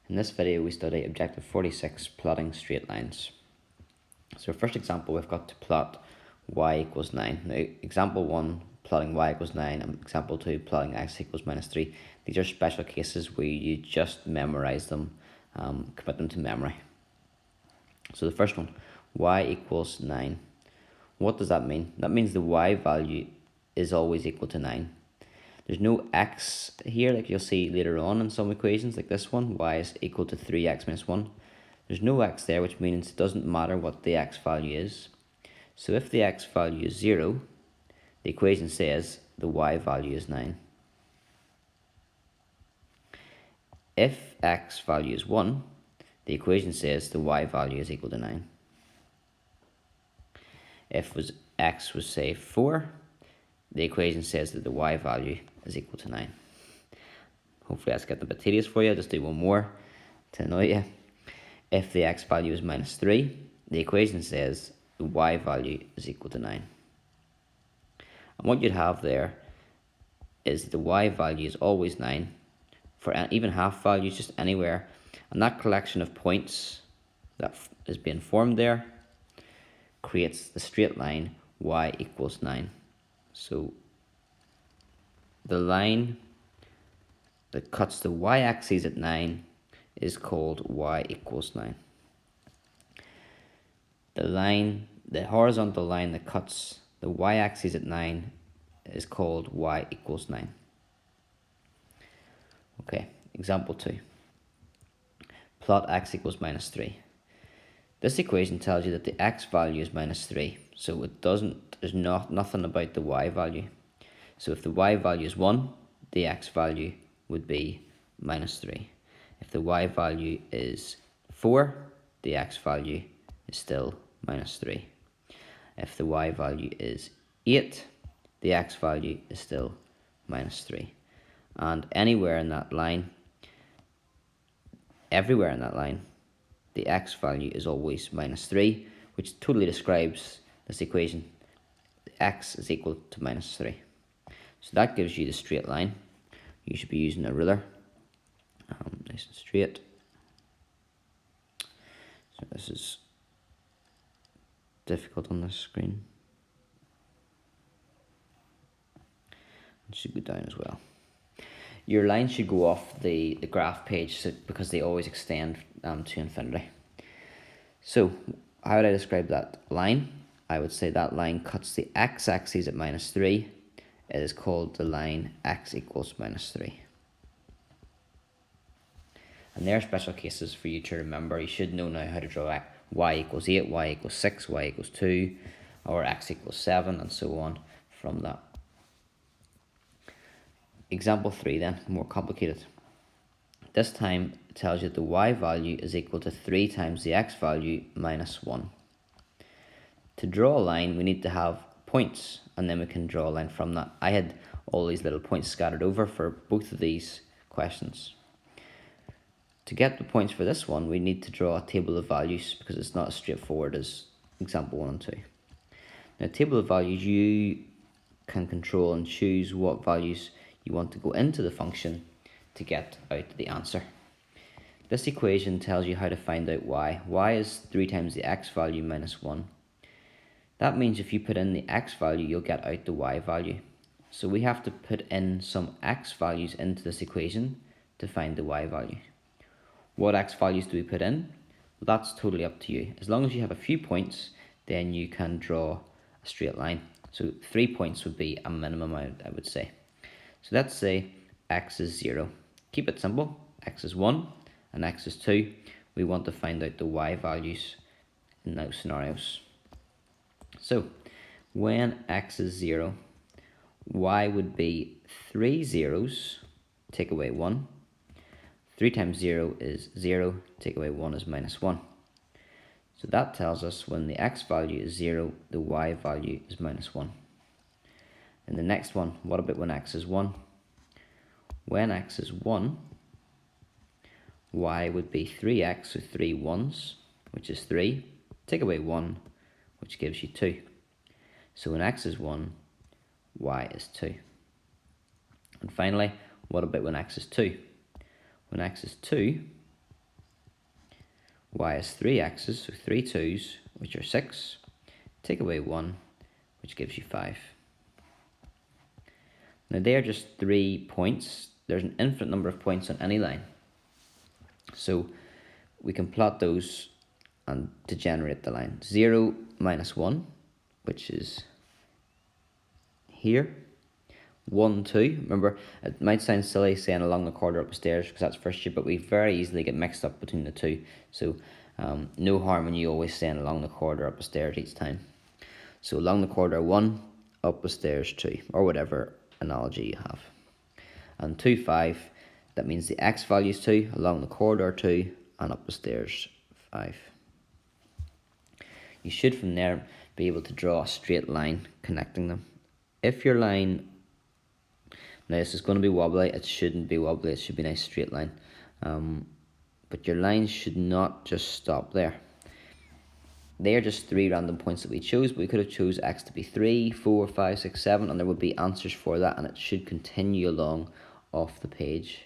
In this video we study Objective 46, plotting straight lines. So first example, we've got to plot y equals 9. Now example 1, plotting y equals 9, and example 2, plotting x equals minus 3. These are special cases where you just memorize them, commit them to memory. So the first one, y equals 9. What does that mean? That means the y value is always equal to 9. There's no x here, like you'll see later on in some equations, like this one, y is equal to 3x minus 1. There's no x there, which means it doesn't matter what the x value is. So if the x value is 0, the equation says the y value is 9. If x value is 1, the equation says the y value is equal to 9. If x was, say, 4, the equation says that the y value is equal to 9. Hopefully that's getting a bit tedious for you. I'll just do one more to annoy you. If the x value is minus 3, the equation says the y value is equal to 9. And what you'd have there is the y value is always 9 for even half values, just anywhere. And that collection of points that is being formed there creates the straight line y equals 9. So the line that cuts the y-axis at 9 is called y equals 9. The horizontal line that cuts the y-axis at 9 is called y equals 9. Okay, example 2. Plot x equals minus 3. This equation tells you that the x value is minus 3, so there's nothing about the y value. So if the y value is 1, the x value would be minus 3. If the y value is 4, the x value is still minus 3. If the y value is 8, the x value is still minus 3. And everywhere in that line, the x value is always minus 3, which totally describes this equation. X is equal to minus 3. So that gives you the straight line. You should be using a ruler. Nice and straight. So this is difficult on this screen. It should go down as well. Your line should go off the graph page because they always extend to infinity. So how would I describe that line? I would say that line cuts the x-axis at minus 3. It is called the line x equals minus 3. And there are special cases for you to remember. You should know now how to draw y equals 8, y equals 6, y equals 2, or x equals 7, and so on from that. Example 3 then, more complicated. This time it tells you that the y value is equal to 3 times the x value minus 1. To draw a line, we need to have points, and then we can draw a line from that. I had all these little points scattered over for both of these questions. To get the points for this one, we need to draw a table of values because it's not as straightforward as example 1 and 2. Now, table of values, you can control and choose what values you want to go into the function to get out the answer. This equation tells you how to find out y. Y is 3 times the x value minus 1. That means if you put in the x value, you'll get out the y value. So we have to put in some x values into this equation to find the y value. What x values do we put in? Well, that's totally up to you. As long as you have a few points, then you can draw a straight line. So 3 points would be a minimum, I would say. So let's say x is 0. Keep it simple. X is 1 and x is 2. We want to find out the y values in those scenarios. So when x is 0, y would be 3 zeros, take away 1. 3 times 0 is 0, take away 1 is minus 1. So that tells us when the x value is 0, the y value is minus 1. And the next one, what about when x is 1? When x is 1, y would be 3x, so 3 ones, which is 3. Take away 1, which gives you 2. So when x is 1, y is 2. And finally, what about when x is 2? When x is 2, y is 3 x's, so 3 2's, which are 6. Take away 1, which gives you 5. Now they are just 3 points. There's an infinite number of points on any line. So we can plot those and to generate the line. 0 minus 1, which is here. 1, 2. Remember, it might sound silly saying along the corridor up the stairs because that's first year, but we very easily get mixed up between the two. So no harm in you always saying along the corridor up the stairs each time. So along the corridor 1, up the stairs 2, or whatever analogy you have. And 2, 5, that means the x value is 2, along the corridor 2, and up the stairs 5. You should from there be able to draw a straight line connecting them. If your line, now this is going to be wobbly, it shouldn't be wobbly, it should be a nice straight line. But your line should not just stop there. They are just 3 random points that we chose, but we could have chose x to be 3, 4, 5, 6, 7, and there would be answers for that, and it should continue along off the page.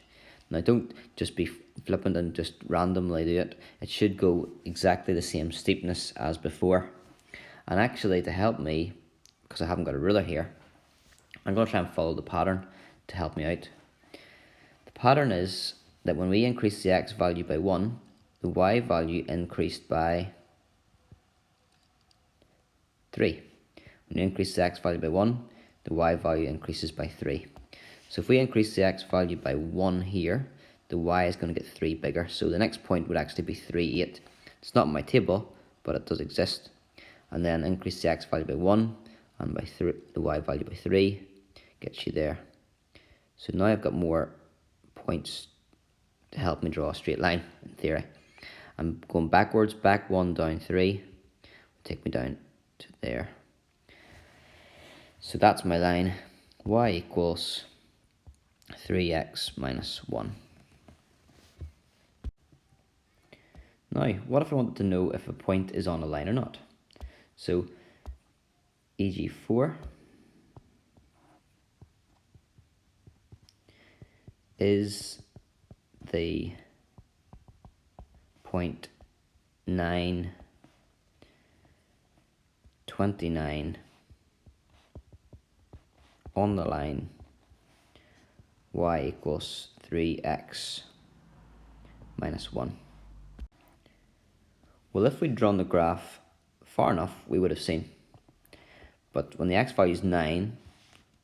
Now don't just be flippant and just randomly do it. It should go exactly the same steepness as before. And actually, to help me, because I haven't got a ruler here, I'm going to try and follow the pattern to help me out. The pattern is that when we increase the x value by 1, the y value increased by 3. When we increase the x value by 1, the y value increases by 3. So if we increase the x value by 1 here, the y is going to get 3 bigger. So the next point would actually be 3, 8. It's not in my table, but it does exist. And then increase the x value by 1, and by 3, the y value by 3, gets you there. So now I've got more points to help me draw a straight line, in theory. I'm going backwards, back 1, down 3, take me down to there. So that's my line, y equals 3x minus 1. Now, what if I wanted to know if a point is on a line or not? So, e.g. 4 is the point 9, 29 on the line y equals 3x minus 1. Well, if we'd drawn the graph far enough, we would have seen. But when the x value is 9,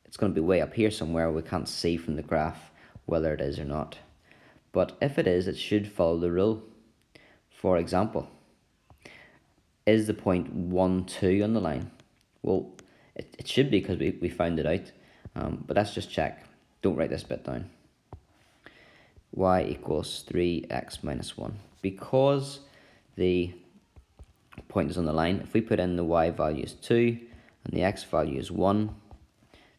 it's going to be way up here somewhere. We can't see from the graph whether it is or not. But if it is, it should follow the rule. For example, is the point 1, 2 on the line? Well, it should be because we found it out. But let's just check. Don't write this bit down. Y equals 3x minus 1. Because the point is on the line, if we put in the y value is 2 and the x value is 1,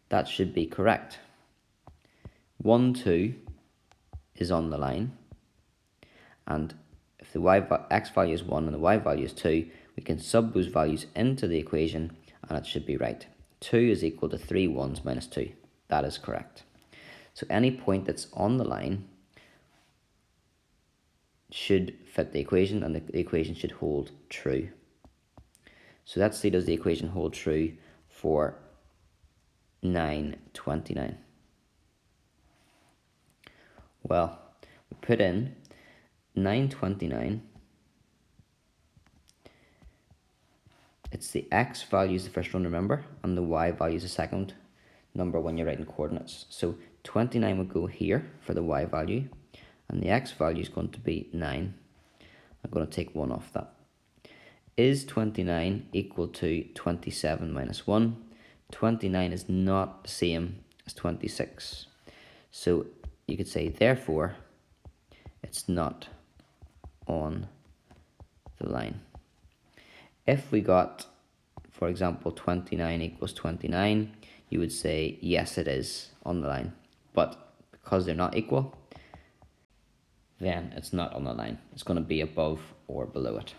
that should be correct. 1, 2 is on the line, and if the x value is 1 and the y value is 2, we can sub those values into the equation and it should be right. 2 is equal to 3 1s minus 2. That is correct. So any point that's on the line should fit the equation, and the equation should hold true. So let's see, does the equation hold true for 9, 29? Well, we put in 9, 29. It's the x value is the first one, remember, and the y value is the second number when you're writing coordinates. So 29 would go here for the y value, and the x value is going to be 9. I'm going to take 1 off that. Is 29 equal to 27 minus 1? 29 is not the same as 26. So you could say, therefore, it's not on the line. If we got, for example, 29 equals 29, you would say, yes, it is on the line. But because they're not equal, then it's not on the line. It's going to be above or below it.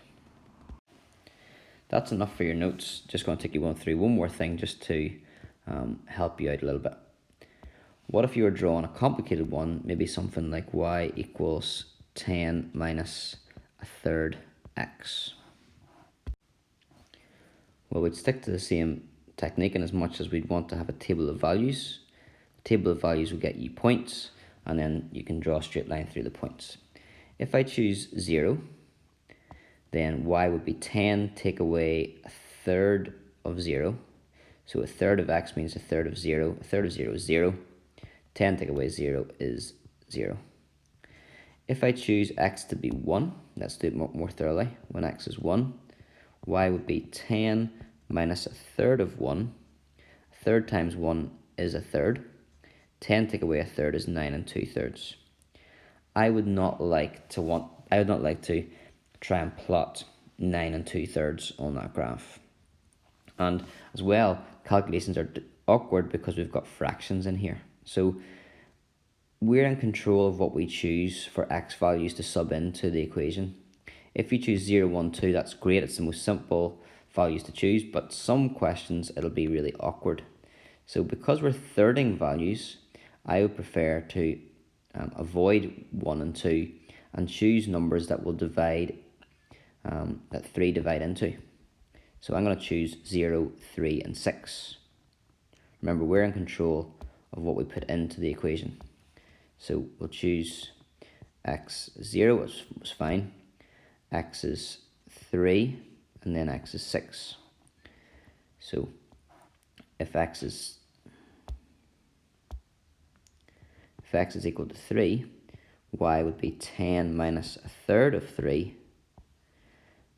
That's enough for your notes. Just going to take you through one more thing just to help you out a little bit. What if you were drawing a complicated one, maybe something like y equals 10 minus a third x. Well, we'd stick to the same technique in as much as we'd want to have a table of values. The table of values will get you points, and then you can draw a straight line through the points. If I choose 0, then y would be 10 take away a third of 0. So a third of x means a third of 0. A third of 0 is 0. 10 take away 0 is 0. If I choose x to be 1, let's do it more thoroughly. When x is 1, y would be 10 minus a third of 1. A third times 1 is a third. 10 take away a third is 9 2/3. I would not like to try and plot 9 2/3 on that graph. And as well, calculations are awkward because we've got fractions in here. So we're in control of what we choose for x values to sub into the equation. If you choose 0, 1, 2, that's great. It's the most simple values to choose, but some questions it'll be really awkward. So because we're thirding values, I would prefer to avoid 1 and 2 and choose numbers that will divide, that 3 divide into. So I'm going to choose 0, 3, and 6. Remember, we're in control of what we put into the equation. So we'll choose x 0 was fine, x is 3, and then x is 6. So if x is equal to 3, y would be 10 minus a third of 3,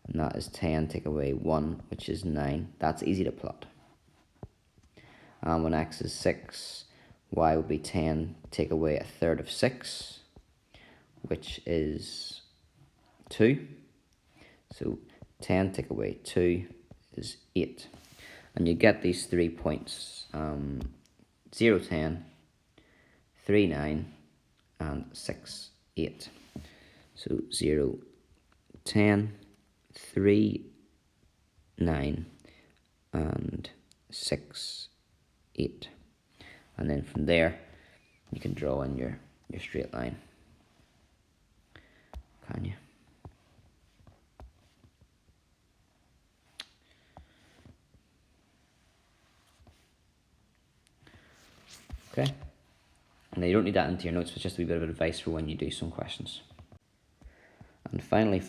and that is 10 take away 1, which is 9. That's easy to plot. And when x is 6, y would be 10 take away a third of 6, which is 2. So 10 take away 2 is 8. And you get these 3 points, 0, 10, 3, 9, and 6, 8. So 0, 10, 3, 9, and 6, 8. And then from there, you can draw in your straight line. Can you? Okay. Now you don't need that into your notes, but just a wee bit of advice for when you do some questions. And finally,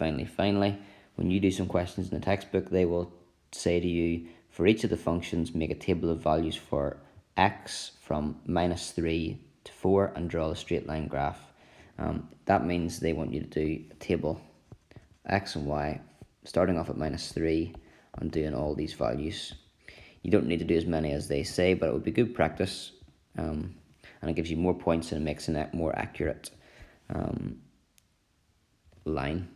when you do some questions in the textbook, they will say to you, for each of the functions, make a table of values for x from -3 to 4 and draw a straight line graph. That means they want you to do a table x and y starting off at -3 and doing all these values. You don't need to do as many as they say, but it would be good practice, and it gives you more points and it makes a more accurate line.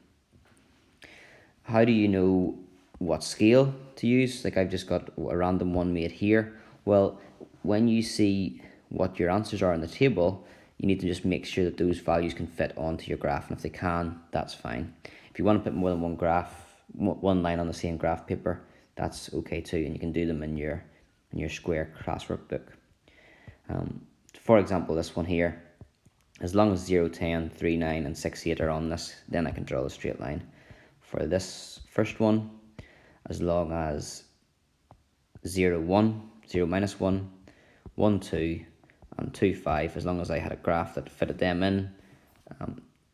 How do you know what scale to use? Like I've just got a random one made here. Well, when you see what your answers are in the table, you need to just make sure that those values can fit onto your graph, and if they can, that's fine. If you want to put more than one line on the same graph paper, that's okay too, and you can do them in your square classwork book. For example, this one here, as long as 0, 10, 3, 9, and 6, 8 are on this, then I can draw a straight line. For this first one, as long as 0, 1, 0 minus 1, 1, 2, and 2, 5, as long as I had a graph that fitted them in,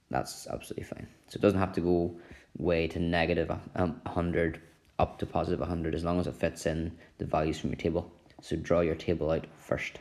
that's absolutely fine. So it doesn't have to go way to negative 100 up to positive 100, as long as it fits in the values from your table. So draw your table out first.